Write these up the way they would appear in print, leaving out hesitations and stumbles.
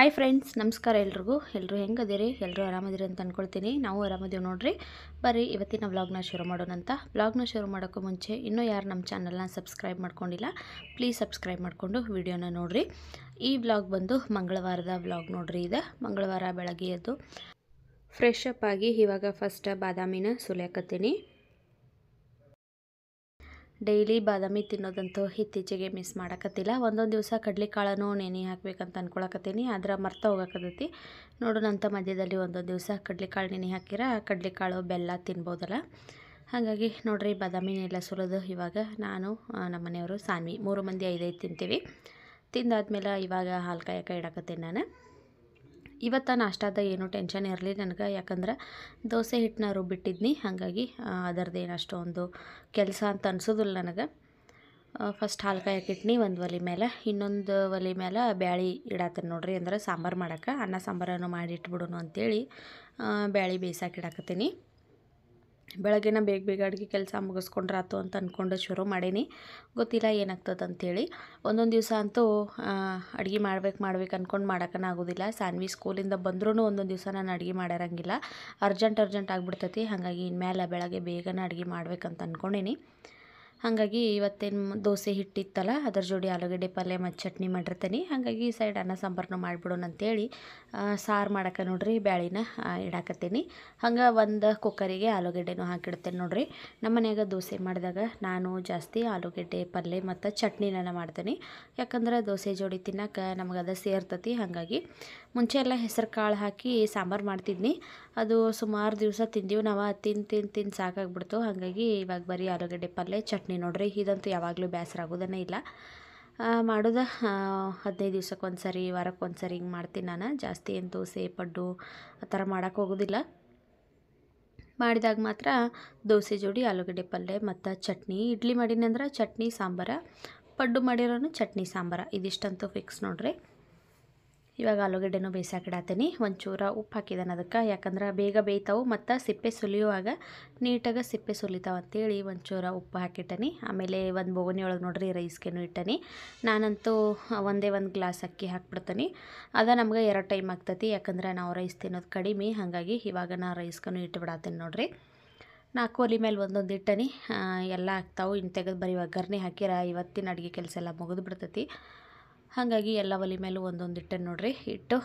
Hi friends, ನಮಸ್ಕಾರ ಎಲ್ರಿಗೂ. ಎಲ್ಲರೂ ಹೆಂಗದಿರಿ? ಎಲ್ಲರೂ ಆರಾಮದಿರಿ ಅಂತ ಅಂದ್ಕೊಳ್ತೀನಿ. ನಾವು ಆರಾಮದೀವಿ ನೋಡ್ರಿ. ಬರ್ರಿ ಇವತ್ತಿನ ವ್ಲಾಗ್ನ ಶುರು ಮಾಡೋಣಂತ. ವ್ಲಾಗ್ನ ಶುರು ಮಾಡೋಕ್ಕೂ ಮುಂಚೆ ಇನ್ನೂ ಯಾರು ನಮ್ಮ ಚಾನಲ್ನ ಸಬ್ಸ್ಕ್ರೈಬ್ ಮಾಡ್ಕೊಂಡಿಲ್ಲ, ಪ್ಲೀಸ್ ಸಬ್ಸ್ಕ್ರೈಬ್ ಮಾಡಿಕೊಂಡು ವಿಡಿಯೋನ ನೋಡಿರಿ. ಈ ವ್ಲಾಗ್ ಬಂದು ಮಂಗಳವಾರದ ವ್ಲಾಗ್ ನೋಡ್ರಿ. ಇದು ಮಂಗಳವಾರ ಬೆಳಗ್ಗೆ ಎದ್ದು ಫ್ರೆಶ್ ಅಪ್ ಆಗಿ ಇವಾಗ ಫಸ್ಟ್ ಬಾದಾಮಿನ ಸುಲಿಯಾಕತ್ತೀನಿ. ಡೈಲಿ ಬಾದಾಮಿ ತಿನ್ನೋದಂತೂ ಇತ್ತೀಚೆಗೆ ಮಿಸ್ ಮಾಡಕತ್ತಿಲ್ಲ. ಒಂದೊಂದು ದಿವಸ ಕಡ್ಲೆಕಾಳನ್ನು ನೆನೆ ಹಾಕ್ಬೇಕಂತ ಅಂದ್ಕೊಳಕತ್ತೀನಿ, ಆದ್ರೆ ಮರ್ತ ಹೋಗಕತ್ತೈತಿ. ನೋಡೋಣಂತ ಮಧ್ಯದಲ್ಲಿ ಒಂದೊಂದು ದಿವಸ ಕಡ್ಲೆಕಾಳು ನೆನೆ ಹಾಕಿರ ಕಡ್ಲೆಕಾಳು ಬೆಲ್ಲ ತಿನ್ಬೋದಲ್ಲ. ಹಾಗಾಗಿ ನೋಡ್ರಿ, ಬಾದಾಮಿನೆಲ್ಲ ಸುಲಿದು ಇವಾಗ ನಾನು ನಮ್ಮ ಮನೆಯವರು ಸಾನ್ವಿ 3 ಮಂದಿ 5 ತಿಂತೀವಿ. ತಿಂದಾದ್ಮೇಲೆ ಇವಾಗ ಹಾಲು ಕಾಯಕ್ಕೆ ಇಡಕತ್ತೀನಿ ನಾನು. ಇವತ್ತು ನಾಷ್ಟಾದ ಏನೂ ಟೆನ್ಷನ್ ಇರಲಿ ನನಗೆ, ಯಾಕಂದ್ರೆ ದೋಸೆ ಹಿಟ್ಟನ್ನ ರುಬ್ಬಿಟ್ಟಿದ್ನಿ. ಹಾಗಾಗಿ ಅದರದ್ದೇನು ಅಷ್ಟೊಂದು ಕೆಲಸ ಅಂತ ಅನ್ಸೋದಿಲ್ಲ ನನಗೆ. ಫಸ್ಟ್ ಹಾಲು ಕಾಯಕ್ಕೆ ಇಟ್ನಿ ಒಂದು ಒಲೆ ಮೇಲೆ, ಇನ್ನೊಂದು ಒಲೆ ಮೇಲೆ ಬ್ಯಾಳಿ ಇಡಾತೀನಿ ನೋಡ್ರಿ. ಅಂದ್ರೆ ಸಾಂಬಾರು ಮಾಡೋಕೆ, ಅನ್ನ ಸಾಂಬಾರನ್ನು ಮಾಡಿ ಇಟ್ಬಿಡೋಣ ಅಂತೇಳಿ ಬ್ಯಾಳಿ ಬೇಯಿಸಕ್ಕೆ ಇಡಾಕತ್ತೀನಿ. ಬೆಳಗ್ಗೆನ ಬೇಗ ಬೇಗ ಅಡುಗೆ ಕೆಲಸ ಮುಗಿಸ್ಕೊಂಡ್ರಾತು ಅಂತ ಅಂದ್ಕೊಂಡು ಶುರು ಮಾಡೀನಿ. ಗೊತ್ತಿಲ್ಲ ಏನಾಗ್ತದೆ ಅಂಥೇಳಿ. ಒಂದೊಂದು ದಿವಸ ಅಂತೂ ಅಡುಗೆ ಮಾಡ್ಬೇಕು ಅಂದ್ಕೊಂಡು ಮಾಡೋಕ್ಕನ ಆಗೋದಿಲ್ಲ. ಸಾನ್ವಿ ಸ್ಕೂಲಿಂದ ಬಂದ್ರೂ ಒಂದೊಂದು ದಿವಸ ನಾನು ಅಡುಗೆ ಮಾಡಿರಂಗಿಲ್ಲ, ಅರ್ಜೆಂಟ್ ಆಗಿಬಿಡ್ತೈತಿ. ಹಾಗಾಗಿ ಇನ್ಮೇಲೆ ಬೆಳಗ್ಗೆ ಬೇಗನೆ ಅಡುಗೆ ಮಾಡ್ಬೇಕಂತ ಅಂದ್ಕೊಂಡೀನಿ. ಹಾಗಾಗಿ ಇವತ್ತೇನು ದೋಸೆ ಹಿಟ್ಟಿತ್ತಲ್ಲ, ಅದ್ರ ಜೋಡಿ ಆಲೂಗಡ್ಡೆ ಪಲ್ಯ ಮತ್ತು ಚಟ್ನಿ ಮಾಡಿರ್ತೀನಿ. ಹಾಗಾಗಿ ಈ ಸೈಡ್ ಅನ್ನ ಸಾಂಬಾರನ್ನು ಮಾಡಿಬಿಡೋಣ ಅಂತೇಳಿ ಸಾರು ಮಾಡೋಕೆ ನೋಡ್ರಿ ಬ್ಯಾಳಿನ ಇಡಾಕತ್ತೀನಿ. ಹಂಗೆ ಒಂದು ಕುಕ್ಕರಿಗೆ ಆಲೂಗಡ್ಡೆನೂ ಹಾಕಿಡ್ತೇನೆ ನೋಡ್ರಿ. ನಮ್ಮ ಮನ್ಯಾಗ ದೋಸೆ ಮಾಡಿದಾಗ ನಾನು ಜಾಸ್ತಿ ಆಲೂಗಡ್ಡೆ ಪಲ್ಯ ಮತ್ತು ಚಟ್ನಿನ ಮಾಡ್ತೀನಿ. ಯಾಕಂದ್ರೆ ದೋಸೆ ಜೋಡಿ ತಿನ್ನೋಕೆ ನಮಗೆ ಅದು ಸೇರ್ತತಿ. ಹಾಗಾಗಿ ಮುಂಚೆ ಎಲ್ಲ ಹೆಸರು ಕಾಳು ಹಾಕಿ ಸಾಂಬಾರು ಮಾಡ್ತಿದ್ನಿ. ಅದು ಸುಮಾರು ದಿವಸ ತಿಂದೀವಿ ನಾವು, ತಿಂದು ಸಾಕಾಗ್ಬಿಡ್ತು. ಹಾಗಾಗಿ ಇವಾಗ ಬರೀ ಆಲೂಗಡ್ಡೆ ಪಲ್ಯ ಚಟ್ನಿ ನೋಡ್ರಿ. ಇದಂತೂ ಯಾವಾಗಲೂ ಬೇಸರ ಆಗೋದನ್ನೇ ಇಲ್ಲ. ಮಾಡೋದು 15 ದಿವ್ಸಕ್ಕೆ ಒಂದು ಸರಿ, ವಾರಕ್ಕೆ ಒಂದು ಸರಿ ಹಿಂಗೆ ಮಾಡ್ತೀನಿ ನಾನು. ಜಾಸ್ತಿ ಏನು ದೋಸೆ ಪಡ್ಡು ಆ ಥರ ಮಾಡೋಕ್ಕೆ ಹೋಗೋದಿಲ್ಲ. ಮಾಡಿದಾಗ ಮಾತ್ರ ದೋಸೆ ಜೋಡಿ ಆಲೂಗಡ್ಡೆ ಪಲ್ಯ ಮತ್ತು ಚಟ್ನಿ. ಇಡ್ಲಿ ಮಾಡೀನಿ ಅಂದ್ರೆ ಚಟ್ನಿ ಸಾಂಬಾರ, ಪಡ್ಡು ಮಾಡಿರೋನು ಚಟ್ನಿ ಸಾಂಬಾರ, ಇದಿಷ್ಟಂತೂ ಫಿಕ್ಸ್ ನೋಡ್ರಿ. ಇವಾಗ ಆಲೂಗಡ್ಡೆನೂ ಬೇಯಿಸಾಕಿಡತ್ತೀನಿ. ಒಂಚೂರು ಉಪ್ಪು ಹಾಕಿದ್ದಾನೆ ಅದಕ್ಕೆ, ಯಾಕಂದ್ರೆ ಬೇಗ ಬೇಯ್ತಾವೆ ಮತ್ತು ಸಿಪ್ಪೆ ಸುಲಿಯುವಾಗ ನೀಟಾಗಿ ಸಿಪ್ಪೆ ಸುಲಿತಾವೆ ಅಂತೇಳಿ ಒಂಚೂರು ಉಪ್ಪು ಹಾಕಿಟ್ಟನಿ. ಆಮೇಲೆ ಒಂದು ಬೋಗಣಿ ಒಳಗೆ ನೋಡ್ರಿ ರೈಸ್ಗೆನೂ ಇಟ್ಟನಿ. ನಾನಂತೂ ಒಂದೇ ಒಂದು ಗ್ಲಾಸ್ ಅಕ್ಕಿ ಹಾಕ್ಬಿಡ್ತೀನಿ. ಅದು ನಮ್ಗೆ 2 ಟೈಮ್ ಆಗ್ತೈತಿ, ಯಾಕಂದ್ರೆ ನಾವು ರೈಸ್ ತಿನ್ನೋದು ಕಡಿಮೆ. ಹಾಗಾಗಿ ಇವಾಗ ನಾನು ರೈಸ್ಗೂ ಇಟ್ಟುಬಿಡತ್ತೀನಿ ನೋಡ್ರಿ. 4 ಒಲೆ ಮೇಲೆ ಒಂದೊಂದು ಇಟ್ಟನಿ. ಎಲ್ಲ ಆಗ್ತಾವೆ. ಇನ್ನು ತೆಗೆದು ಬರೀ ಒಗ್ಗರಣೆ ಹಾಕಿರ ಇವತ್ತಿನ ಅಡುಗೆ ಕೆಲಸ ಎಲ್ಲ ಮುಗಿದು ಬಿಡ್ತೈತಿ. ಹಾಗಾಗಿ ಎಲ್ಲ ಒಲೆ ಮೇಲೂ ಒಂದೊಂದು ಇಟ್ಟೆ ನೋಡ್ರಿ. ಇಟ್ಟು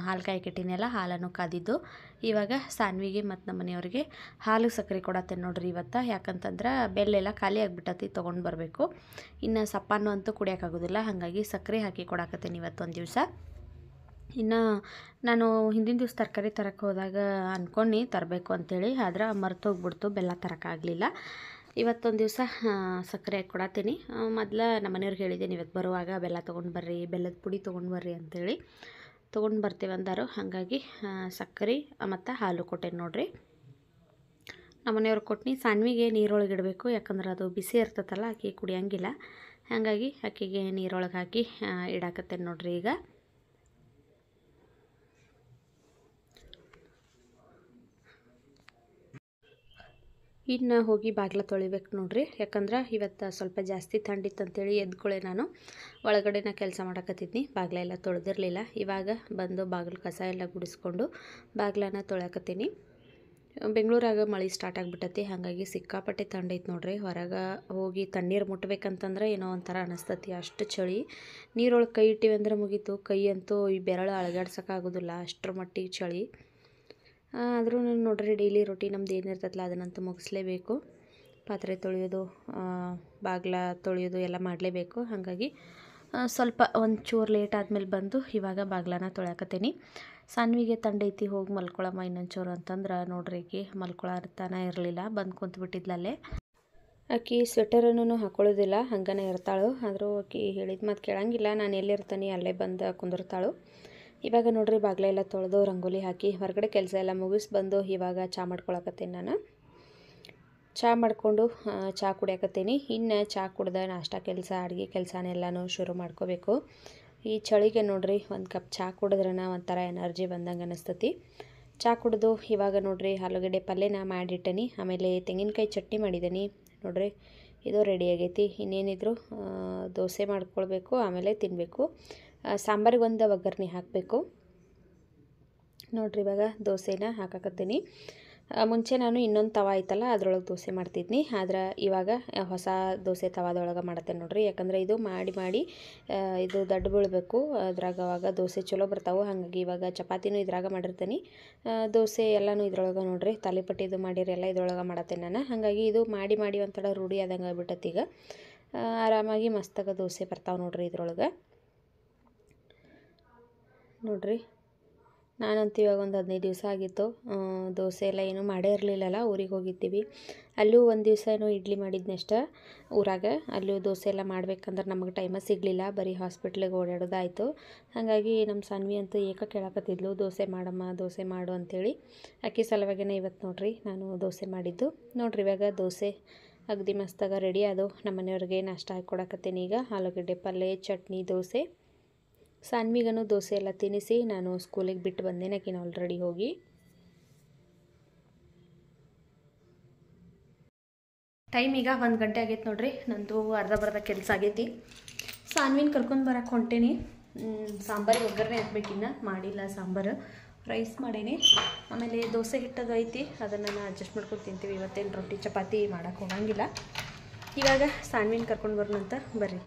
ಹಾಲು ಕಾಯಕ್ಕೆ ಇಟ್ಟಿನೆಲ್ಲ, ಹಾಲನ್ನು ಕಾದಿದ್ದು. ಇವಾಗ ಸಾನ್ವಿಗೆ ಮತ್ತು ನಮ್ಮ ಮನೆಯವ್ರಿಗೆ ಹಾಲು ಸಕ್ಕರೆ ಕೊಡತ್ತೇನೆ ನೋಡ್ರಿ ಇವತ್ತು. ಯಾಕಂತಂದ್ರೆ ಬೆಲ್ಲೆಲ್ಲ ಖಾಲಿ ಆಗಿಬಿಟ್ಟತಿ, ತೊಗೊಂಡು ಬರಬೇಕು. ಇನ್ನು ಸಪ್ಪನ್ನು ಅಂತೂ ಕುಡಿಯೋಕ್ಕಾಗೋದಿಲ್ಲ. ಹಾಗಾಗಿ ಸಕ್ಕರೆ ಹಾಕಿ ಕೊಡಾಕತ್ತೇನೆ ಇವತ್ತೊಂದು ದಿವಸ. ಇನ್ನು ನಾನು ಹಿಂದಿನ ದಿವಸ ತರಕಾರಿ ತರಕ್ಕೆ ಹೋದಾಗ ಅಂದ್ಕೊಂಡು ತರಬೇಕು ಅಂಥೇಳಿ, ಆದ್ರೆ ಮರ್ತೋಗ್ಬಿಡ್ತು, ಬೆಲ್ಲ ತರೋಕ್ಕಾಗಲಿಲ್ಲ. ಇವತ್ತೊಂದು ದಿವಸ ಸಕ್ಕರೆ ಹಾಕಿ ಕೊಡತ್ತೀನಿ. ಮೊದಲು ನಮ್ಮ ಮನೆಯವ್ರಿಗೆ ಹೇಳಿದ್ದೀನಿ ಇವತ್ತು ಬರುವಾಗ ಬೆಲ್ಲ ತೊಗೊಂಡು ಬರ್ರಿ, ಬೆಲ್ಲದ ಪುಡಿ ತೊಗೊಂಡು ಬರ್ರಿ ಅಂಥೇಳಿ. ತೊಗೊಂಡು ಬರ್ತೀವಿ ಅಂದರು. ಹಾಗಾಗಿ ಸಕ್ಕರೆ ಮತ್ತು ಹಾಲು ಕೊಟ್ಟೇನೆ ನೋಡ್ರಿ. ನಮ್ಮ ಮನೆಯವ್ರಿಗೆ ಕೊಟ್ಟು ಸಾನ್ವಿಗೆ ನೀರೊಳಗೆ ಇಡಬೇಕು, ಯಾಕಂದ್ರೆ ಅದು ಬಿಸಿ ಇರ್ತೈತಲ್ಲ, ಆಕೆ ಕುಡಿಯೋಂಗಿಲ್ಲ. ಹಾಗಾಗಿ ಆಕೆಗೆ ನೀರೊಳಗೆ ಹಾಕಿ ಇಡಾಕತ್ತೇನೆ ನೋಡ್ರಿ. ಈಗ ಇನ್ನು ಹೋಗಿ ಬಾಗಿಲ ತೊಳಿಬೇಕು ನೋಡ್ರಿ. ಯಾಕಂದ್ರೆ ಇವತ್ತು ಸ್ವಲ್ಪ ಜಾಸ್ತಿ ಥಂಡಿತ್ತಂತೇಳಿ ಎದ್ಕೊಳ್ಳೆ ನಾನು ಒಳಗಡೆನ ಕೆಲಸ ಮಾಡಕತ್ತಿದ್ನಿ, ಬಾಗಿಲೆಲ್ಲ ತೊಳೆದಿರಲಿಲ್ಲ. ಇವಾಗ ಬಂದು ಬಾಗಿಲು ಕಸ ಎಲ್ಲ ಗುಡಿಸ್ಕೊಂಡು ಬಾಗಿಲನ್ನ ತೊಳ್ಯಾಕತ್ತೀನಿ. ಬೆಂಗಳೂರಾಗ ಮಳೆ ಸ್ಟಾರ್ಟ್ ಆಗಿಬಿಟ್ಟತಿ. ಹಾಗಾಗಿ ಸಿಕ್ಕಾಪಟ್ಟೆ ಥಂಡೈತೆ ನೋಡ್ರಿ. ಹೊರಗೆ ಹೋಗಿ ತಣ್ಣೀರು ಮುಟ್ಬೇಕಂತಂದ್ರೆ ಏನೋ ಒಂಥರ ಅನಿಸ್ತತಿ, ಅಷ್ಟು ಚಳಿ. ನೀರೊಳಗೆ ಕೈ ಇಟ್ಟಿವಿ ಅಂದ್ರೆ ಮುಗೀತು, ಕೈ ಅಂತೂ ಈ ಬೆರಳು ಅಳಗಾಡ್ಸೋಕ್ಕಾಗೋದಿಲ್ಲ, ಅಷ್ಟರ ಮಟ್ಟಿಗೆ ಚಳಿ. ಆದರೂ ನೋಡ್ರಿ ಡೈಲಿ ರೊಟೀನ್ ನಮ್ದು ಏನಿರ್ತೈತಲ್ಲ ಅದನ್ನಂತೂ ಮುಗಿಸ್ಲೇಬೇಕು. ಪಾತ್ರೆ ತೊಳೆಯೋದು, ಬಾಗಿಲ ತೊಳೆಯೋದು ಎಲ್ಲ ಮಾಡಲೇಬೇಕು. ಹಾಗಾಗಿ ಸ್ವಲ್ಪ ಒಂಚೂರು ಲೇಟ್ ಆದಮೇಲೆ ಬಂದು ಇವಾಗ ಬಾಗಿಲನ್ನ ತೊಳ್ಯಾಕತ್ತೀನಿ. ಸಾನ್ವಿಗೆ ತಂಡೈತಿ, ಹೋಗಿ ಮಲ್ಕೊಳಮ್ಮ ಇನ್ನೊಂಚೂರು ಅಂತಂದ್ರೆ ನೋಡ್ರಿ ಆಕಿ ಮಲ್ಕೊಳತಾನೆ ಇರಲಿಲ್ಲ, ಬಂದು ಕುಂತ್ಬಿಟ್ಟಿದ್ಲಲ್ಲೇ. ಆಕಿ ಸ್ವೆಟರನ್ನು ಹಾಕೊಳ್ಳೋದಿಲ್ಲ, ಹಂಗನೇ ಇರ್ತಾಳು. ಆದರೂ ಆಕಿ ಹೇಳಿದ ಮಾತು ಕೇಳಂಗಿಲ್ಲ. ನಾನು ಎಲ್ಲಿರ್ತೀನಿ ಅಲ್ಲೇ ಬಂದು ಕುಂದಿರ್ತಾಳು. ಇವಾಗ ನೋಡ್ರಿ ಬಾಗಿಲೆಲ್ಲ ತೊಳೆದು ರಂಗೋಲಿ ಹಾಕಿ ಹೊರಗಡೆ ಕೆಲಸ ಎಲ್ಲ ಮುಗಿಸಿ ಬಂದು ಇವಾಗ ಚಹಾ ಮಾಡ್ಕೊಳಕತ್ತೀನಿ ನಾನು. ಚಹಾ ಮಾಡಿಕೊಂಡು ಚಹಾ ಕುಡಿಯಾಕತ್ತೀನಿ. ಇನ್ನು ಚಹಾ ಕುಡ್ದು ನಾಷ್ಟ ಕೆಲಸ, ಅಡುಗೆ ಕೆಲಸನೆಲ್ಲನೂ ಶುರು ಮಾಡ್ಕೋಬೇಕು. ಈ ಚಳಿಗೆ ನೋಡ್ರಿ ಒಂದು ಕಪ್ ಚಹಾ ಕುಡಿದ್ರನ ಒಂಥರ ಎನರ್ಜಿ ಬಂದಂಗೆ ಅನಿಸ್ತತಿ. ಚಹಾ ಕುಡಿದು ಇವಾಗ ನೋಡ್ರಿ ಆಲೂಗಡ್ಡೆ ಪಲ್ಯನ ಮಾಡಿಟ್ಟನಿ. ಆಮೇಲೆ ತೆಂಗಿನಕಾಯಿ ಚಟ್ನಿ ಮಾಡಿದ್ದೀನಿ ನೋಡ್ರಿ, ಇದು ರೆಡಿ ಆಗೈತಿ. ಇನ್ನೇನಿದ್ರು ದೋಸೆ ಮಾಡ್ಕೊಳ್ಬೇಕು, ಆಮೇಲೆ ತಿನ್ನಬೇಕು. ಸಾಂಬಾರಿಗೆ ಒಂದು ಒಗ್ಗರಣೆ ಹಾಕಬೇಕು. ನೋಡಿರಿ ಇವಾಗ ದೋಸೆನ ಹಾಕಕತ್ತೀನಿ. ಮುಂಚೆ ನಾನು ಇನ್ನೊಂದು ತವ ಐತಲ್ಲ ಅದ್ರೊಳಗೆ ದೋಸೆ ಮಾಡ್ತಿದ್ನಿ, ಆದ್ರೆ ಇವಾಗ ಹೊಸ ದೋಸೆ ತವಾದೊಳಗೆ ಮಾಡ್ತೇನೆ ನೋಡಿರಿ. ಯಾಕಂದರೆ ಇದು ಮಾಡಿ ಇದು ದಡ್ಡ ಬೀಳಬೇಕು, ಅದ್ರಾಗ ಅವಾಗ ದೋಸೆ ಚಲೋ ಬರ್ತಾವೆ. ಹಾಗಾಗಿ ಇವಾಗ ಚಪಾತಿನೂ ಇದ್ರಾಗ ಮಾಡಿರ್ತೀನಿ, ದೋಸೆ ಎಲ್ಲನೂ ಇದ್ರೊಳಗೆ ನೋಡಿರಿ. ತಾಲಿಪಟ್ಟಿದು ಮಾಡಿರಿ ಎಲ್ಲ ಇದ್ರೊಳಗೆ ಮಾಡತ್ತೇನೆ ನಾನು. ಹಾಗಾಗಿ ಇದು ಮಾಡಿ ಒಂಥರ ರೂಢಿ ಆದಂಗೆ ಆಗ್ಬಿಟ್ಟೈತಿ. ಈಗ ಆರಾಮಾಗಿ ಮಸ್ತಾಗ ದೋಸೆ ಬರ್ತಾವೆ ನೋಡಿರಿ ಇದ್ರೊಳಗೆ. ನೋಡಿರಿ ನಾನಂತೂ ಇವಾಗ ಒಂದು 15 ದಿವಸ ಆಗಿತ್ತು ದೋಸೆ ಎಲ್ಲ ಏನೂ ಮಾಡೇ ಇರಲಿಲ್ಲಲ್ಲ, ಊರಿಗೆ ಹೋಗಿದ್ದೀವಿ. ಅಲ್ಲೂ ಒಂದು ದಿವಸ ಏನೋ ಇಡ್ಲಿ ಮಾಡಿದ್ನಷ್ಟ ಊರಾಗ. ಅಲ್ಲೂ ದೋಸೆ ಎಲ್ಲ ಮಾಡ್ಬೇಕಂದ್ರೆ ನಮಗೆ ಟೈಮ ಸಿಗಲಿಲ್ಲ, ಬರೀ ಹಾಸ್ಪಿಟ್ಲಿಗೆ ಓಡಾಡೋದಾಯಿತು. ಹಾಗಾಗಿ ನಮ್ಮ ಸಾನ್ವಿ ಅಂತೂ ಕೇಳಕತ್ತಿದ್ಲು, ದೋಸೆ ಮಾಡಮ್ಮ ದೋಸೆ ಮಾಡು ಅಂಥೇಳಿ. ಅಕ್ಕಿ ಸಲುವಾಗಿನೇ ಇವತ್ತು ನೋಡಿರಿ ನಾನು ದೋಸೆ ಮಾಡಿದ್ದು. ನೋಡಿರಿ ಇವಾಗ ದೋಸೆ ಅಗದಿ ಮಸ್ತಾಗ ರೆಡಿ ಅದು. ನಮ್ಮ ಮನೆಯವ್ರಿಗೆ ನಾಷ್ಟ ಹಾಕಿ ಕೊಡಕತ್ತೀನಿ ಈಗ. ಆಲೂಗಡ್ಡೆ ಪಲ್ಯ, ಚಟ್ನಿ, ದೋಸೆ. ಸಾನ್ವಿಗನು ದೋಸೆ ಎಲ್ಲ ತಿನ್ನಿಸಿ ನಾನು ಸ್ಕೂಲಿಗೆ ಬಿಟ್ಟು ಬಂದೇನೆ, ಆಕಿನ ಆಲ್ರೆಡಿ ಹೋಗಿ. ಟೈಮ್ ಈಗ 1 ಗಂಟೆ ಆಗೈತೆ ನೋಡ್ರಿ. ನಂದು ಅರ್ಧ ಕೆಲಸ ಆಗೈತಿ. ಸಾನ್ವಿನ ಕರ್ಕೊಂಡು ಬರಕ್ಕೆ ಹೊಂಟೇನಿ. ಸಾಂಬಾರಿಗೆ ಒಗ್ಗರಣೆ ಹಾಕ್ಬೇಕಿನ್ನ ಮಾಡಿಲ್ಲ. ಸಾಂಬಾರು ರೈಸ್ ಮಾಡೇನಿ. ಆಮೇಲೆ ದೋಸೆ ಹಿಟ್ಟದು ಐತಿ, ಅದನ್ನು ನಾನು ಅಡ್ಜಸ್ಟ್ ಮಾಡ್ಕೊಂಡು ತಿಂತೀವಿ. ಇವತ್ತೇನು ರೊಟ್ಟಿ ಚಪಾತಿ ಮಾಡೋಕ್ಕೆ ಹೋಗಂಗಿಲ್ಲ. ಇವಾಗ ಸಾನ್ವಿನ ಕರ್ಕೊಂಡು ಬರೋಣಂತ ಬರ್ರಿ.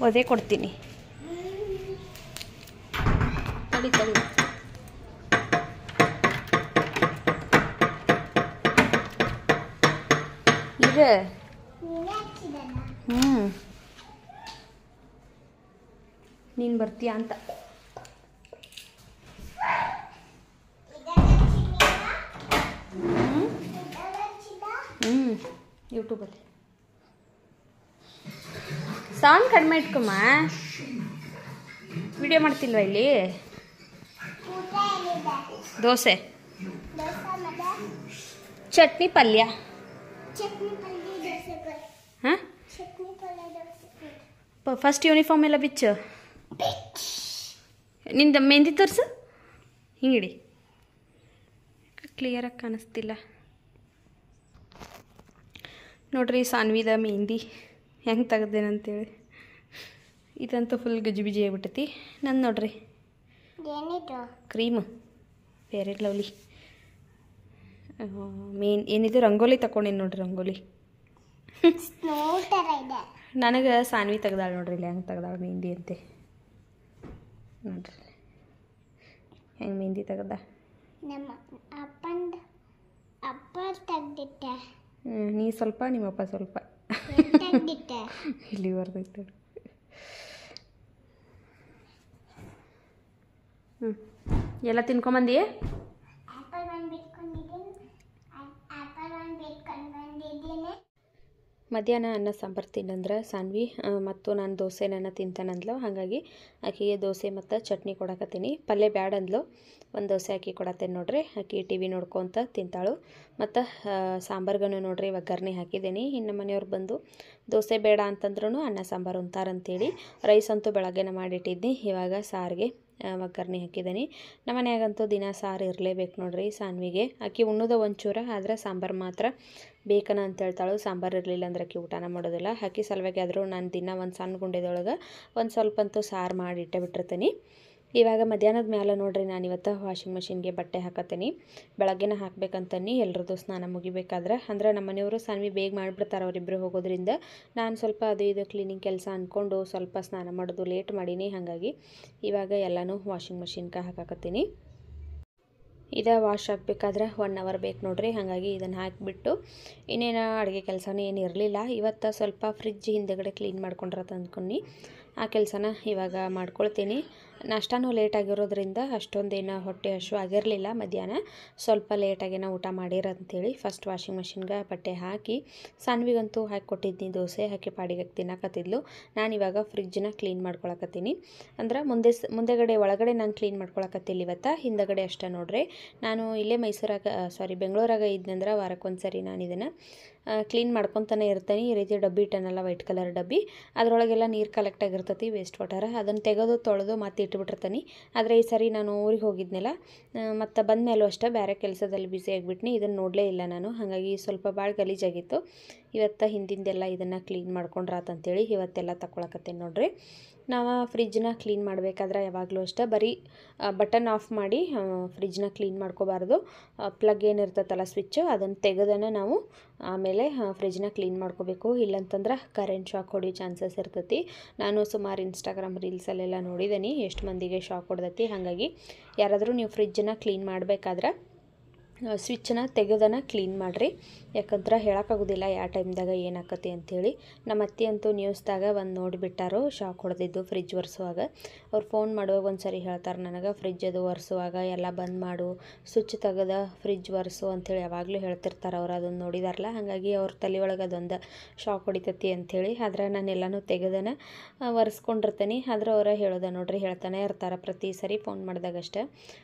ಒದೆ ಕೊಡ್ತೀನಿ, ತಡಿ ಇದೆ. ನೀನು ಬರ್ತೀಯ ಅಂತ. ಯೂಟ್ಯೂಬಲ್ಲಿ ಸೌಂಡ್ ಕಡಿಮೆ ಇಟ್ಕೊಮ್ಮ. ವಿಡಿಯೋ ಮಾಡ್ತಿಲ್ವ ಇಲ್ಲಿ? ದೋಸೆ, ಚಟ್ನಿ, ಪಲ್ಯ. ಹಾಂ, ಫಸ್ಟ್ ಯೂನಿಫಾರ್ಮ್ ಎಲ್ಲ ಬಿಚ್ಚು. ನಿಂದು ಮೆಹಂದಿ ತೋರಿಸು, ಹಿಂಗಿಡಿ. ಕ್ಲಿಯರಾಗಿ ಕಾಣಿಸ್ತಿಲ್ಲ ನೋಡ್ರಿ ಸಾನ್ವಿದ ಮೆಹಂದಿ ಹೆಂಗೆ ತೆಗ್ದೇನಂತೇಳಿ. ಇದಂತೂ ಫುಲ್ ಗಜಿಬಿಜಿ ಆಗ್ಬಿಟ್ಟೈತಿ. ನಂದು ನೋಡ್ರಿ ಕ್ರೀಮು ಫೇರ್ ಆ್ಯಂಡ್ ಲವ್ಲಿ. ಏನಿದು ರಂಗೋಲಿ ತಗೊಂಡೇನು ನೋಡ್ರಿ. ರಂಗೋಲಿ ನನಗೆ ಸಾನ್ವಿ ತೆಗ್ದಾಳೆ ನೋಡ್ರಿ. ಇಲ್ಲಿ ಹೆಂಗೆ ತೆಗ್ದಾಳೆ ಮೆಹಂದಿ ಅಂತೆ ನೋಡ್ರಿ. ಹೆಂಗೆ ಮೆಹಂದಿ ತೆಗ್ದ. ನೀ ಸ್ವಲ್ಪ, ನಿಮ್ಮಪ್ಪ ಸ್ವಲ್ಪ. ಇಲ್ಲಿ ಬರ್ತೈತೆ. ಎಲ್ಲ ತಿನ್ಕೊಂಬಂದಿ? ಮಧ್ಯಾಹ್ನ ಅನ್ನ ಸಾಂಬಾರು ತಿನ್ನಂದ್ರೆ ಸಾನ್ವಿ ಮತ್ತು ನಾನು ದೋಸೆ ನನ್ನ ತಿಂತಾನಂದ್ಲು. ಹಾಗಾಗಿ ಆಕೆಗೆ ದೋಸೆ ಮತ್ತು ಚಟ್ನಿ ಕೊಡಕತ್ತೀನಿ. ಪಲ್ಯ ಬ್ಯಾಡ ಅಂದ್ಲು. ಒಂದು ದೋಸೆ ಹಾಕಿ ಕೊಡತ್ತೇನೆ ನೋಡ್ರಿ. ಆಕೆ ಟಿ ವಿ ನೋಡ್ಕೊತ ತಿಂತಾಳು. ಮತ್ತು ಸಾಂಬಾರ್ಗನು ನೋಡ್ರಿ ಒಗ್ಗರಣೆ ಹಾಕಿದ್ದೀನಿ. ಇನ್ನು ಮನೆಯವ್ರು ಬಂದು ದೋಸೆ ಬೇಡ ಅಂತಂದ್ರೂ ಅನ್ನ ಸಾಂಬಾರು ಉಂತಾರಂತೇಳಿ ರೈಸ್ ಅಂತೂ ಬೆಳಗ್ಗೆನ ಮಾಡಿಟ್ಟಿದ್ನಿ. ಇವಾಗ ಸಾರಿಗೆ ಒಗ್ಗರಣೆ ಹಾಕಿದ್ದೀನಿ. ನಮ್ಮ ಮನ್ಯಾಗಂತೂ ದಿನ ಸಾರು ಇರಲೇಬೇಕು ನೋಡ್ರಿ ಸಾನ್ವಿಗೆ. ಆಕೆ ಉಣ್ಣೋದು ಒಂಚೂರ, ಆದರೆ ಸಾಂಬಾರು ಮಾತ್ರ ಬೇಕನ ಅಂತ ಹೇಳ್ತಾಳು. ಸಾಂಬಾರು ಇರಲಿಲ್ಲ ಅಂದ್ರೆ ಆಕೆ ಊಟನ ಮಾಡೋದಿಲ್ಲ. ಆಕೆ ಸಲುವಾಗಿ ಆದರೂ ನಾನು ದಿನ ಒಂದು ಸಣ್ಣ ಗುಂಡೆದೊಳಗೆ ಒಂದು ಸ್ವಲ್ಪ ಅಂತೂ ಸಾರು ಮಾಡಿ ಇಟ್ಟೇ ಬಿಟ್ಟಿರ್ತೀನಿ. ಇವಾಗ ಮಧ್ಯಾಹ್ನದ ಮೇಲೆ ನೋಡ್ರಿ ನಾನು ಇವತ್ತು ವಾಷಿಂಗ್ ಮಿಷಿನ್ಗೆ ಬಟ್ಟೆ ಹಾಕತ್ತೀನಿ. ಬೆಳಗ್ಗೆನ ಹಾಕ್ಬೇಕಂತನಿ ಎಲ್ಲರದ್ದು ಸ್ನಾನ ಮುಗಿಬೇಕಾದ್ರೆ. ಅಂದ್ರೆ ನಮ್ಮ ಮನೆಯವರು ಸಾನ್ವಿ ಬೇಗ ಮಾಡಿಬಿಡ್ತಾರೆ ಅವರಿಬ್ಬರು ಹೋಗೋದ್ರಿಂದ. ನಾನು ಸ್ವಲ್ಪ ಅದು ಇದು ಕ್ಲೀನಿಂಗ್ ಕೆಲಸ ಅಂದ್ಕೊಂಡು ಸ್ವಲ್ಪ ಸ್ನಾನ ಮಾಡೋದು ಲೇಟ್ ಮಾಡೀನಿ. ಹಾಗಾಗಿ ಇವಾಗ ಎಲ್ಲನೂ ವಾಷಿಂಗ್ ಮಿಷಿನ್ಗೆ ಹಾಕಾಕತ್ತೀನಿ. ಇದು ವಾಶ್ ಆಗಬೇಕಾದ್ರೆ 1 ಅವರ್ ಬೇಕು ನೋಡ್ರಿ. ಹಾಗಾಗಿ ಇದನ್ನು ಹಾಕಿಬಿಟ್ಟು ಇನ್ನೇನು ಅಡುಗೆ ಕೆಲಸನೇ ಏನು ಇರಲಿಲ್ಲ. ಇವತ್ತು ಸ್ವಲ್ಪ ಫ್ರಿಜ್ ಹಿಂದೆಗಡೆ ಕ್ಲೀನ್ ಮಾಡ್ಕೊಂಡ್ರತ ಅಂದ್ಕೊಂಡು ಆ ಕೆಲಸನ ಇವಾಗ ಮಾಡ್ಕೊಳ್ತೀನಿ. ನಾಷ್ಟಾನೂ ಲೇಟ್ ಆಗಿರೋದ್ರಿಂದ ಅಷ್ಟೊಂದೇನು ಹೊಟ್ಟೆ ಹಸಿವು ಆಗಿರಲಿಲ್ಲ. ಮಧ್ಯಾಹ್ನ ಸ್ವಲ್ಪ ಲೇಟಾಗೇನೋ ಊಟ ಮಾಡಿರಂತೇಳಿ ಫಸ್ಟ್ ವಾಷಿಂಗ್ ಮಿಷಿನ್ಗೆ ಬಟ್ಟೆ ಹಾಕಿ ಸಾನ್ವಿಗಂತೂ ಹಾಕಿ ಕೊಟ್ಟಿದ್ದೀನಿ. ದೋಸೆ ಹಾಕಿ ಪಾಡಿಗೆ ತಿನ್ನಕತ್ತಿದ್ಲು. ನಾನು ಇವಾಗ ಫ್ರಿಜ್ನ ಕ್ಲೀನ್ ಮಾಡ್ಕೊಳಕತ್ತೀನಿ. ಅಂದ್ರೆ ಮುಂದೆಗಡೆ ಒಳಗಡೆ ನಾನು ಕ್ಲೀನ್ ಮಾಡ್ಕೊಳಕತ್ತಿಲ್ಲ ಇವತ್ತು, ಹಿಂದಗಡೆ ಅಷ್ಟೇ ನೋಡ್ರಿ. ನಾನು ಇಲ್ಲೇ ಬೆಂಗಳೂರಾಗ ಇದ್ನಂದ್ರೆ ವಾರಕ್ಕೊಂದ್ಸರಿ ನಾನು ಇದನ್ನು ಕ್ಲೀನ್ ಮಾಡ್ಕೊತಾನೆ ಇರ್ತೀನಿ. ಈ ರೀತಿ ಡಬ್ಬಿ ಇಟ್ಟನಲ್ಲ, ವೈಟ್ ಕಲರ್ ಡಬ್ಬಿ, ಅದರೊಳಗೆಲ್ಲ ನೀರು ಕಲೆಕ್ಟ್ ಆಗಿರ್ತೈತಿ, ವೇಸ್ಟ್ ವಾಟರ್. ಅದನ್ನು ತೆಗೆದು ತೊಳೆದು ಮತ್ತೆ ಇಟ್ಬಿಟ್ಟಿರ್ತೀನಿ. ಆದರೆ ಈ ಸರಿ ನಾನು ಊರಿಗೆ ಹೋಗಿದ್ನಲ್ಲ, ಮತ್ತು ಬಂದ ಮೇಲೂ ಅಷ್ಟೇ ಬೇರೆ ಕೆಲಸದಲ್ಲಿ ಬ್ಯುಸಿ ಆಗಿಬಿಟ್ನಿ, ಇದನ್ನು ನೋಡಲೇ ಇಲ್ಲ ನಾನು. ಹಾಗಾಗಿ ಸ್ವಲ್ಪ ಭಾಳ ಗಲೀಜಾಗಿತ್ತು. ಇವತ್ತು ಹಿಂದಿಂದೆಲ್ಲ ಇದನ್ನು ಕ್ಲೀನ್ ಮಾಡ್ಕೊಂಡ್ರಾತಂತೇಳಿ ಇವತ್ತೆಲ್ಲ ತಗೊಳಕತ್ತೇನೆ ನೋಡ್ರಿ. ನಾವು ಫ್ರಿಜ್ನ ಕ್ಲೀನ್ ಮಾಡಬೇಕಾದ್ರೆ ಯಾವಾಗಲೂ ಅಷ್ಟೇ ಬರೀ ಬಟನ್ ಆಫ್ ಮಾಡಿ ಫ್ರಿಜ್ನ ಕ್ಲೀನ್ ಮಾಡ್ಕೋಬಾರ್ದು. ಪ್ಲಗ್ ಏನಿರ್ತೈತಲ್ಲ ಸ್ವಿಚ್ಚು, ಅದನ್ನು ತೆಗೆದನ್ನು ನಾವು ಆಮೇಲೆ ಫ್ರಿಜ್ನ ಕ್ಲೀನ್ ಮಾಡ್ಕೋಬೇಕು. ಇಲ್ಲಂತಂದ್ರೆ ಕರೆಂಟ್ ಶಾಕ್ ಹೊಡಿಯೋ ಚಾನ್ಸಸ್ ಇರ್ತೈತಿ. ನಾನು ಸುಮಾರು ಇನ್ಸ್ಟಾಗ್ರಾಮ್ ರೀಲ್ಸಲ್ಲೆಲ್ಲ ನೋಡಿದ್ದೀನಿ ಎಷ್ಟು ಮಂದಿಗೆ ಶಾಕ್ ಹೊಡೆದೈತಿ. ಹಾಗಾಗಿ ಯಾರಾದರೂ ನೀವು ಫ್ರಿಜ್ಜನ್ನು ಕ್ಲೀನ್ ಮಾಡಬೇಕಾದ್ರೆ ಸ್ವಿಚ್ಚನ್ನ ತೆಗೆದನ್ನು ಕ್ಲೀನ್ ಮಾಡಿರಿ. ಯಾಕಂದ್ರೆ ಹೇಳೋಕ್ಕಾಗೋದಿಲ್ಲ ಯಾವ ಟೈಮ್ದಾಗ ಏನಾಕತಿ ಅಂಥೇಳಿ. ನಮ್ಮ ಅತ್ತೆ ಅಂತೂ ನ್ಯೂಸ್ದಾಗ ಒಂದು ನೋಡಿಬಿಟ್ಟಾರು ಶಾಕ್ ಹೊಡೆದಿದ್ದು ಫ್ರಿಜ್ ಒರೆಸುವಾಗ. ಅವ್ರು ಫೋನ್ ಮಾಡುವಾಗ ಒಂದು ಸರಿ ಹೇಳ್ತಾರೆ ನನಗೆ, ಫ್ರಿಜ್ ಅದು ಒರೆಸುವಾಗ ಎಲ್ಲ ಬಂದ್ ಮಾಡು, ಸ್ವಿಚ್ ತೆಗೆದ ಫ್ರಿಜ್ ಒರೆಸು ಅಂಥೇಳಿ ಯಾವಾಗಲೂ ಹೇಳ್ತಿರ್ತಾರೆ ಅವ್ರು. ಅದನ್ನು ನೋಡಿದಾರಲ್ಲ, ಹಾಗಾಗಿ ಅವ್ರ ತಲೆ ಒಳಗೆ ಅದೊಂದು ಶಾಕ್ ಹೊಡಿತೈತಿ ಅಂಥೇಳಿ. ಆದ್ರೆ ನಾನು ಎಲ್ಲನೂ ತೆಗೆದನ್ನು ಒರೆಸ್ಕೊಂಡಿರ್ತೀನಿ. ಆದ್ರೆ ಅವರ ಹೇಳೋದ ನೋಡ್ರಿ, ಹೇಳ್ತಾನೆ ಇರ್ತಾರೆ ಪ್ರತಿ ಸರಿ ಫೋನ್ ಮಾಡಿದಾಗಷ್ಟೇ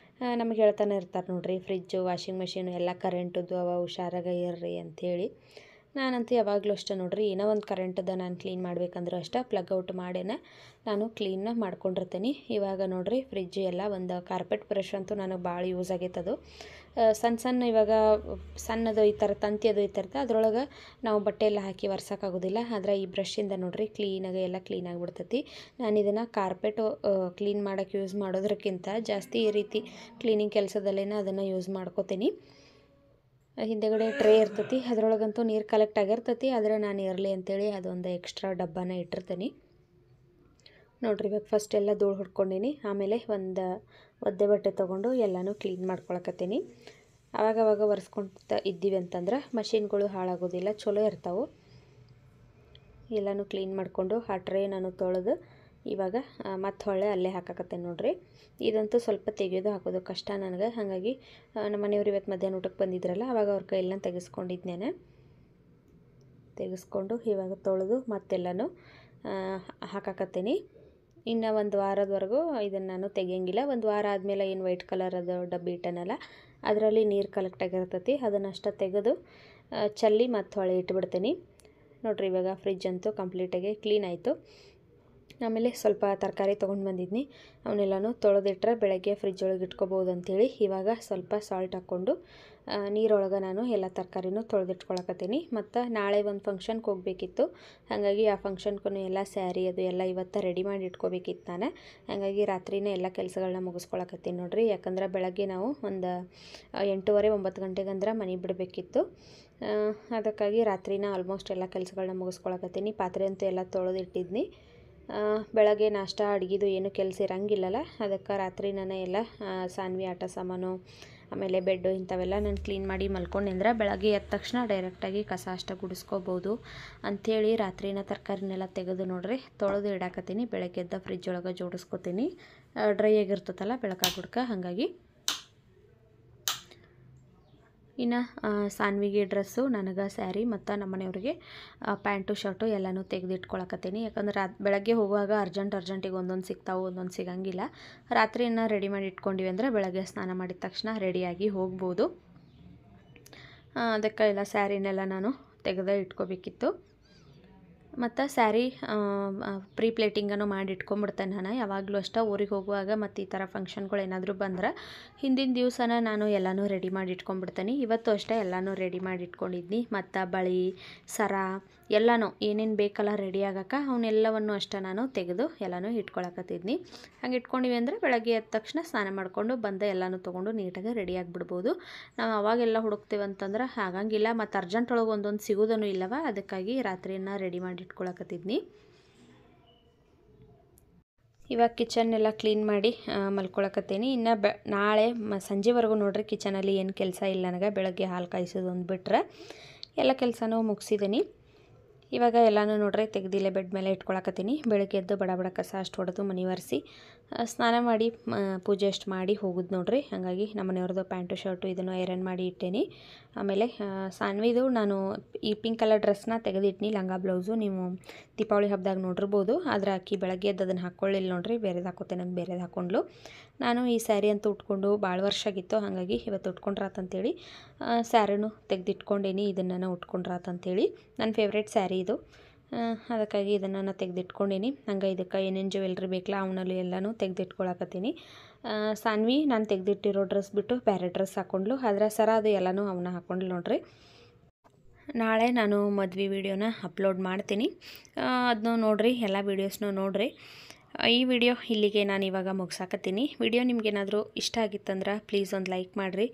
ನಮಗೆ ಹೇಳ್ತಾನೆ ಇರ್ತಾರೆ ನೋಡ್ರಿ, ಫ್ರಿಜ್ಜು ವಾಷಿಂಗ್ ಮಿಷಿನು ಎಲ್ಲ ಕರೆಂಟದ್ದು ಅವ, ಹುಷಾರಾಗ ಇರ್ರಿ ಅಂಥೇಳಿ. ನಾನಂತೂ ಯಾವಾಗಲೂ ಅಷ್ಟೇ ನೋಡ್ರಿ, ಏನೋ ಒಂದು ಕರೆಂಟದ ನಾನು ಕ್ಲೀನ್ ಮಾಡ್ಬೇಕಂದ್ರೂ ಅಷ್ಟೇ ಪ್ಲಗ್ ಔಟ್ ಮಾಡೇನೆ ನಾನು ಕ್ಲೀನ್ನ ಮಾಡ್ಕೊಂಡಿರ್ತೀನಿ. ಇವಾಗ ನೋಡ್ರಿ ಫ್ರಿಜ್ ಎಲ್ಲ ಒಂದು ಕಾರ್ಪೆಟ್ ಬ್ರಷ್ ಅಂತೂ ನನಗೆ ಭಾಳ ಯೂಸ್ ಆಗೈತೆ. ಅದು ಸಣ್ಣ ಇವಾಗ ಸಣ್ಣದು ಈ ಥರ ತಂತಿ ಅದು ಇರ್ತೈತೆ, ಅದರೊಳಗೆ ನಾವು ಬಟ್ಟೆ ಎಲ್ಲ ಹಾಕಿ ಒರ್ಸೋಕ್ಕಾಗೋದಿಲ್ಲ. ಆದರೆ ಈ ಬ್ರಷಿಂದ ನೋಡ್ರಿ ಕ್ಲೀನಾಗಿ ಎಲ್ಲ ಕ್ಲೀನ್ ಆಗಿಬಿಡ್ತೈತಿ. ನಾನು ಇದನ್ನು ಕಾರ್ಪೆಟು ಕ್ಲೀನ್ ಮಾಡೋಕ್ಕೆ ಯೂಸ್ ಮಾಡೋದಕ್ಕಿಂತ ಜಾಸ್ತಿ ಈ ರೀತಿ ಕ್ಲೀನಿಂಗ್ ಕೆಲಸದಲ್ಲೇ ಅದನ್ನು ಯೂಸ್ ಮಾಡ್ಕೋತೀನಿ. ಹಿಂದೆಗಡೆ ಟ್ರೇ ಇರ್ತೈತಿ, ಅದರೊಳಗಂತೂ ನೀರು ಕಲೆಕ್ಟ್ ಆಗಿರ್ತೈತಿ. ಆದರೆ ನಾನು ಇರಲಿ ಅಂತೇಳಿ ಅದೊಂದು ಎಕ್ಸ್ಟ್ರಾ ಡಬ್ಬನ ಇಟ್ಟಿರ್ತೀನಿ ನೋಡ್ರಿ. ಇವಾಗ ಫಸ್ಟ್ ಎಲ್ಲ ಧೂಳು ಹೊಡ್ಕೊಂಡಿನಿ, ಆಮೇಲೆ ಒಂದು ಒದ್ದೆ ಬಟ್ಟೆ ತೊಗೊಂಡು ಎಲ್ಲನೂ ಕ್ಲೀನ್ ಮಾಡ್ಕೊಳಕತ್ತೀನಿ. ಆವಾಗವಾಗ ಒರೆಸ್ಕೊಳ್ತಾ ಇದ್ದೀವಿ ಅಂತಂದ್ರೆ ಮಷಿನ್ಗಳು ಹಾಳಾಗೋದಿಲ್ಲ, ಚಲೋ ಇರ್ತಾವೆ. ಎಲ್ಲನೂ ಕ್ಲೀನ್ ಮಾಡಿಕೊಂಡು ಆ ಟ್ರೇ ನಾನು ತೊಳೆದು ಇವಾಗ ಮತ್ತೆ ಹೊಳ್ಳೆ ಅಲ್ಲೇ ಹಾಕಕತ್ತೇನೆ ನೋಡ್ರಿ. ಇದಂತೂ ಸ್ವಲ್ಪ ತೆಗೆಯೋದು ಹಾಕೋದು ಕಷ್ಟ ನನಗೆ. ಹಾಗಾಗಿ ನಮ್ಮ ಮನೆಯವ್ರು ಇವತ್ತು ಮಧ್ಯಾಹ್ನ ಊಟಕ್ಕೆ ಬಂದಿದ್ರಲ್ಲ, ಆವಾಗ ಅವ್ರ ಕೈಯೆಲ್ಲ ತೆಗೆಸ್ಕೊಂಡಿದ್ನೇನೆ. ತೆಗೆಸ್ಕೊಂಡು ಇವಾಗ ತೊಳೆದು ಮತ್ತೆಲ್ಲನೂ ಹಾಕಕತ್ತೀನಿ. ಇನ್ನು ಒಂದು ವಾರದವರೆಗೂ ಇದನ್ನು ನಾನು ತೆಗಿಯೋಂಗಿಲ್ಲ. ಒಂದು ವಾರ ಆದಮೇಲೆ ಏನು ವೈಟ್ ಕಲರ್ ಅದು ಡಬ್ಬಿ ಇಟ್ಟನಲ್ಲ, ಅದರಲ್ಲಿ ನೀರು ಕಲೆಕ್ಟ್ ಆಗಿರ್ತೈತಿ, ಅದನ್ನಷ್ಟೇ ತೆಗೆದು ಚಲ್ಲಿ ಮತ್ತು ಹೊಳೆ ಇಟ್ಬಿಡ್ತೀನಿ ನೋಡ್ರಿ. ಇವಾಗ ಫ್ರಿಜ್ ಅಂತೂ ಕಂಪ್ಲೀಟಾಗಿ ಕ್ಲೀನ್ ಆಯಿತು. ಆಮೇಲೆ ಸ್ವಲ್ಪ ತರಕಾರಿ ತೊಗೊಂಡು ಬಂದಿದ್ನಿ, ಅವನ್ನೆಲ್ಲನೂ ತೊಳೆದಿಟ್ರೆ ಬೆಳಗ್ಗೆ ಫ್ರಿಜ್ ಒಳಗೆ ಇಟ್ಕೋಬೋದು ಅಂಥೇಳಿ ಇವಾಗ ಸ್ವಲ್ಪ ಸಾಲ್ಟ್ ಹಾಕ್ಕೊಂಡು ನೀರೊಳಗೆ ನಾನು ಎಲ್ಲ ತರಕಾರಿನೂ ತೊಳೆದಿಟ್ಕೊಳಕತ್ತೀನಿ. ಮತ್ತು ನಾಳೆ ಒಂದು ಫಂಕ್ಷನ್ಗೆ ಹೋಗಬೇಕಿತ್ತು, ಹಾಗಾಗಿ ಆ ಫಂಕ್ಷನ್ಗೂ ಎಲ್ಲ ಸ್ಯಾರಿ ಅದು ಎಲ್ಲ ಇವತ್ತು ರೆಡಿ ಮಾಡಿ ಇಟ್ಕೋಬೇಕಿತ್ತು ನಾನು. ಹಾಗಾಗಿ ರಾತ್ರಿನೇ ಎಲ್ಲ ಕೆಲಸಗಳನ್ನ ಮುಗಿಸ್ಕೊಳಕತ್ತೀನಿ ನೋಡ್ರಿ. ಯಾಕಂದ್ರೆ ಬೆಳಗ್ಗೆ ನಾವು ಒಂದು 8:30-9 ಗಂಟೆಗಂದ್ರೆ ಮನೆ ಬಿಡಬೇಕಿತ್ತು. ಅದಕ್ಕಾಗಿ ರಾತ್ರಿನ ಆಲ್ಮೋಸ್ಟ್ ಎಲ್ಲ ಕೆಲಸಗಳನ್ನ ಮುಗಿಸ್ಕೊಳಕತ್ತೀನಿ. ಪಾತ್ರೆ ಅಂತೂ ಎಲ್ಲ ತೊಳೆದಿಟ್ಟಿದ್ನಿ. ಬೆಳಗ್ಗೆ ನಾಷ್ಟ ಅಡುಗೆದು ಏನು ಕೆಲಸ ಇರೋಂಗಿಲ್ಲಲ್ಲ, ಅದಕ್ಕೆ ರಾತ್ರಿ ನಾನು ಎಲ್ಲ ಸಾನ್ವಿ ಆಟ ಸಾಮಾನು ಆಮೇಲೆ ಬೆಡ್ಡು ಇಂಥವೆಲ್ಲ ನಾನು ಕ್ಲೀನ್ ಮಾಡಿ ಮಲ್ಕೊಂಡೆಂದ್ರೆ ಬೆಳಗ್ಗೆ ಎದ್ದ ತಕ್ಷಣ ಡೈರೆಕ್ಟಾಗಿ ಕಸ ಅಷ್ಟೇ ಗುಡಿಸ್ಕೋಬೋದು ಅಂಥೇಳಿ ರಾತ್ರಿನ ತರಕಾರಿನೆಲ್ಲ ತೆಗೆದು ನೋಡ್ರಿ ತೊಳೆದು ಇಡಾಕತ್ತೀನಿ. ಬೆಳಗ್ಗೆ ಎದ್ದ ಫ್ರಿಜ್ ಒಳಗೆ ಜೋಡಿಸ್ಕೊತೀನಿ, ಡ್ರೈ ಆಗಿರ್ತದಲ್ಲ ಬೆಳಕಾಗುಡ್ಕ. ಹಾಗಾಗಿ ಇನ್ನು ಸಾನ್ವಿಗೆ ಡ್ರೆಸ್ಸು, ನನಗೆ ಸ್ಯಾರಿ ಮತ್ತು ನಮ್ಮ ಮನೆಯವ್ರಿಗೆ ಪ್ಯಾಂಟು ಶರ್ಟು ಎಲ್ಲನೂ ತೆಗೆದಿಟ್ಕೊಳಕತ್ತೀನಿ. ಯಾಕಂದ್ರೆ ಬೆಳಗ್ಗೆ ಹೋಗುವಾಗ ಅರ್ಜೆಂಟಿಗೆ ಒಂದೊಂದು ಸಿಗ್ತಾವೆ, ಒಂದೊಂದು ಸಿಗೋಂಗಿಲ್ಲ. ರಾತ್ರಿನ ರೆಡಿ ಮಾಡಿ ಇಟ್ಕೊಂಡಿವಿ ಅಂದರೆ ಬೆಳಗ್ಗೆ ಸ್ನಾನ ಮಾಡಿದ ತಕ್ಷಣ ರೆಡಿಯಾಗಿ ಹೋಗ್ಬೋದು. ಅದಕ್ಕೆ ಎಲ್ಲ ಸ್ಯಾರಿನೆಲ್ಲ ನಾನು ತೆಗೆದು ಇಟ್ಕೋಬೇಕಿತ್ತು. ಮತ್ತು ಸ್ಯಾರಿ ಪ್ರೀ ಪ್ಲೇಟಿಂಗನ್ನು ಮಾಡಿ ಇಟ್ಕೊಂಡ್ಬಿಡ್ತೇನೆ ನಾನು ಯಾವಾಗಲೂ ಅಷ್ಟೇ. ಊರಿಗೆ ಹೋಗುವಾಗ ಮತ್ತು ಈ ಥರ ಫಂಕ್ಷನ್ಗಳು ಏನಾದರೂ ಬಂದ್ರೆ ಹಿಂದಿನ ದಿವಸನ ನಾನು ಎಲ್ಲನೂ ರೆಡಿ ಮಾಡಿ ಇಟ್ಕೊಂಡ್ಬಿಡ್ತೇನೆ. ಇವತ್ತು ಅಷ್ಟೇ ಎಲ್ಲನೂ ರೆಡಿ ಮಾಡಿ ಇಟ್ಕೊಂಡಿದ್ನಿ. ಮತ್ತು ಬಳೆ, ಸರ ಎಲ್ಲನೂ ಏನೇನು ಬೇಕಲ್ಲ ರೆಡಿ ಆಗೋಕ್ಕೆ ಅವನ್ನೆಲ್ಲವನ್ನು ಅಷ್ಟೇ ನಾನು ತೆಗೆದು ಎಲ್ಲನೂ ಇಟ್ಕೊಳಕತ್ತಿದ್ನಿ. ಹಂಗೆ ಇಟ್ಕೊಂಡಿವಿ ಅಂದರೆ ಬೆಳಗ್ಗೆ ಎದ್ದ ತಕ್ಷಣ ಸ್ನಾನ ಮಾಡಿಕೊಂಡು ಬಂದು ಎಲ್ಲನೂ ತೊಗೊಂಡು ನೀಟಾಗಿ ರೆಡಿ ಆಗಿಬಿಡ್ಬೋದು. ನಾವು ಅವಾಗೆಲ್ಲ ಹುಡುಕ್ತೇವಂತಂದ್ರೆ ಆಗಂಗಿಲ್ಲ, ಮತ್ತು ಅರ್ಜೆಂಟ್ ಒಳಗೆ ಒಂದೊಂದು ಸಿಗೋದೂ ಇಲ್ಲವ. ಅದಕ್ಕಾಗಿ ರಾತ್ರಿನ ರೆಡಿ ಮಾಡಿ ಇಟ್ಕೊಳಕತ್ತಿದ್ನಿ. ಇವಾಗ ಕಿಚನ್ ಎಲ್ಲ ಕ್ಲೀನ್ ಮಾಡಿ ಮಲ್ಕೊಳಕತ್ತೀನಿ. ಇನ್ನು ನಾಳೆ ಸಂಜೆವರೆಗೂ ನೋಡ್ರಿ ಕಿಚನಲ್ಲಿ ಏನು ಕೆಲಸ ಇಲ್ಲ ನನಗೆ. ಬೆಳಗ್ಗೆ ಹಾಲು ಕಾಯಿಸೋದು ಒಂದು ಬಿಟ್ರೆ ಎಲ್ಲ ಕೆಲಸನೂ ಮುಗಿಸಿದ್ದೀನಿ. ಇವಾಗ ಎಲ್ಲನೂ ನೋಡ್ರಿ ತೆಗೆದಿಲ್ಲೇ ಬೆಡ್ ಮೇಲೆ ಇಟ್ಕೊಳಕತ್ತೀನಿ. ಬೆಳಗ್ಗೆ ಎದ್ದು ಬಡ ಬಡ ಕಸ ಅಷ್ಟು ಹೊಡೆದು ಮನೆ ಒರೆಸಿ ಸ್ನಾನ ಮಾಡಿ ಪೂಜೆ ಅಷ್ಟು ಮಾಡಿ ಹೋಗೋದು ನೋಡ್ರಿ. ಹಾಗಾಗಿ ನಮ್ಮ ಮನೆಯವ್ರದ್ದು ಪ್ಯಾಂಟು ಶರ್ಟು ಇದನ್ನು ಐರನ್ ಮಾಡಿ ಇಟ್ಟೇನಿ. ಆಮೇಲೆ ಸಾನ್ವಿದು ನಾನು ಈ ಪಿಂಕ್ ಕಲರ್ ಡ್ರೆಸ್ನ ತೆಗೆದಿಟ್ಟಿನಿ, ಲಂಗ ಬ್ಲೌಸು. ನೀವು ದೀಪಾವಳಿ ಹಬ್ಬದಾಗ ನೋಡಿರ್ಬೋದು. ಆದರೆ ಆಕಿ ಬೆಳಗ್ಗೆ ಎದ್ದು ಅದನ್ನು ಹಾಕ್ಕೊಳ್ಳಿಲ್ಲ ನೋಡ್ರಿ, ಬೇರೆದು ಹಾಕೋತೇನೆ ಅಂತ ಬೇರೆದು ಹಾಕ್ಕೊಂಡ್ಲು. ನಾನು ಈ ಸ್ಯಾರಿ ಅಂತೂ ಉಟ್ಕೊಂಡು ಭಾಳ ವರ್ಷ ಆಗಿತ್ತು, ಹಾಗಾಗಿ ಇವತ್ತು ಉಟ್ಕೊಂಡ್ರಾತಂತೇಳಿ ಸ್ಯಾರಿನೂ ತೆಗೆದಿಟ್ಕೊಂಡೇನಿ. ಇದನ್ನು ನಾನು ಉಟ್ಕೊಂಡ್ರಾತಂತೇಳಿ ನನ್ನ ಫೇವ್ರೇಟ್ ಸ್ಯಾರಿ ಇದು, ಅದಕ್ಕಾಗಿ ಇದನ್ನು ನಾನು ತೆಗೆದಿಟ್ಕೊಂಡೀನಿ. ಹಂಗೆ ಇದಕ್ಕೆ ಏನೇನು ಜ್ಯುವೆಲ್ರಿ ಬೇಕಲ್ಲ ಅವನಲ್ಲಿ ಎಲ್ಲನೂ ತೆಗೆದಿಟ್ಕೊಳಕತ್ತೀನಿ. ಸಾನ್ವಿ ನಾನು ತೆಗೆದಿಟ್ಟಿರೋ ಡ್ರೆಸ್ ಬಿಟ್ಟು ಬೇರೆ ಡ್ರೆಸ್ ಹಾಕ್ಕೊಂಡ್ಲು, ಆದರೆ ಸರ ಅದು ಎಲ್ಲನೂ ಅವನ್ನ ಹಾಕ್ಕೊಂಡ್ಲು ನೋಡ್ರಿ. ನಾಳೆ ನಾನು ಮದುವೆ ವೀಡಿಯೋನ ಅಪ್ಲೋಡ್ ಮಾಡ್ತೀನಿ, ಅದನ್ನು ನೋಡಿರಿ, ಎಲ್ಲ ವೀಡಿಯೋಸ್ನೂ ನೋಡಿರಿ. ಈ ವಿಡಿಯೋ ಇಲ್ಲಿಗೆ ನಾನು ಇವಾಗ ಮುಗಿಸಾಕತ್ತೀನಿ. ವಿಡಿಯೋ ನಿಮ್ಗೇನಾದರೂ ಇಷ್ಟ ಆಗಿತ್ತಂದ್ರೆ ಪ್ಲೀಸ್ ಒಂದು ಲೈಕ್ ಮಾಡಿರಿ,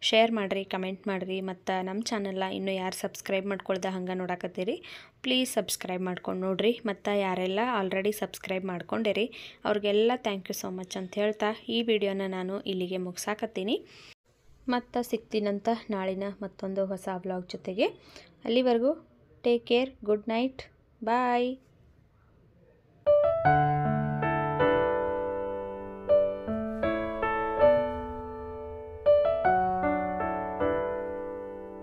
ಶೇರ್ ಮಾಡಿರಿ, ಕಮೆಂಟ್ ಮಾಡಿರಿ. ಮತ್ತು ನಮ್ಮ ಚಾನಲ್ನ ಇನ್ನೂ ಯಾರು ಸಬ್ಸ್ಕ್ರೈಬ್ ಮಾಡ್ಕೊಳ್ದೆ ಹಂಗೆ ನೋಡಕತ್ತೀರಿ ಪ್ಲೀಸ್ ಸಬ್ಸ್ಕ್ರೈಬ್ ಮಾಡ್ಕೊಂಡು ನೋಡಿರಿ. ಮತ್ತು ಯಾರೆಲ್ಲ ಆಲ್ರೆಡಿ ಸಬ್ಸ್ಕ್ರೈಬ್ ಮಾಡ್ಕೊಂಡಿರಿ ಅವ್ರಿಗೆಲ್ಲ ಥ್ಯಾಂಕ್ ಯು ಸೋ ಮಚ್ ಅಂತ ಹೇಳ್ತಾ ಈ ವಿಡಿಯೋನ ನಾನು ಇಲ್ಲಿಗೆ ಮುಗಿಸಾಕತ್ತೀನಿ. ಮತ್ತು ಸಿಗ್ತೀನಂತ ನಾಳಿನ ಮತ್ತೊಂದು ಹೊಸ ವ್ಲಾಗ್ ಜೊತೆಗೆ. ಅಲ್ಲಿವರೆಗೂ ಟೇಕ್ ಕೇರ್, ಗುಡ್ ನೈಟ್, ಬಾಯ್.